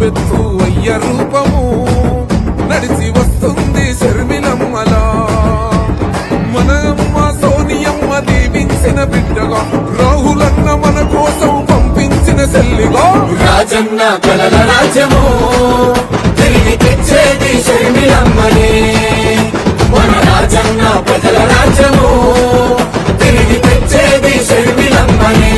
నిలువెత్తు అయ్య రూపము నడిచి వస్తుంది శర్మిలమ్మలా. మన అమ్మ సోనియమ్మ దీవించిన బిడ్డగా, రాహులన్న మన కోసం పంపించిన సెల్లిగా. రాజన్న కలల రాజ్యము తిరిగి తెచ్చేది షర్మిలమ్మనే. మన రాజన్న ప్రజల రాజ్యము తిరిగి తెచ్చేది షర్మిలమ్మనే.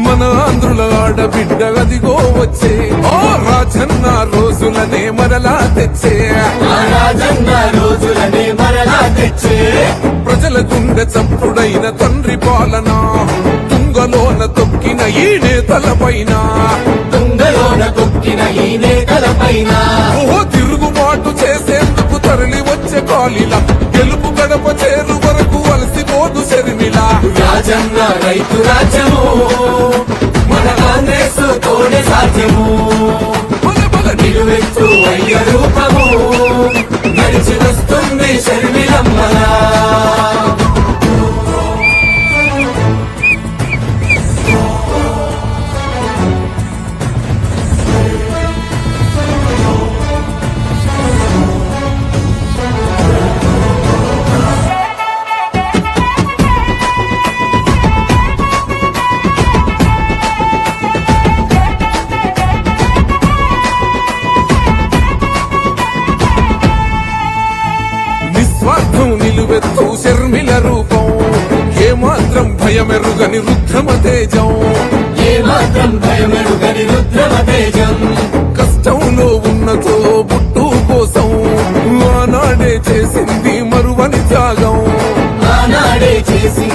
మన ఆంధ్రుల ఆడబిడ్డ అదిగో వచ్చే, ఓ రాజన్న రోజులనే మరలా తెచ్చే. రాజన్న రోజులనే మరలా తెచ్చే. ప్రజల గుండె చప్పుడైన తండ్రి పాలన, తుంగలోన తొక్కిన ఈ నేతలపైన, తుంగలోన తొక్కిన ఈ నేతలపైన. ఓ తిరుగుబాటు చేసేందుకు తరలి వచ్చే కాలిలా, గెలుపు గడప చేరు వరకు అలసిపోదు శర్మిల. రాజన్న రైతు రాజ్యము మన కాంగ్రెస్ తోనే సాధ్యము. నిలువెత్తు అయ్య రూపము నడిచి వస్తుంది షర్మిలమ్మలా. నిస్వార్థం నిలువెత్తు శర్మిల రూపం, ఏమాత్రం భయమెరుగని రుద్రమ తేజం. ఏమాత్రం భయమెరుగని రుద్రమ తేజం. కష్టంలో ఉన్నతో పుట్టు కోసం ఆనాడే చేసింది మరువని త్యాగం. ఆనాడే చేసి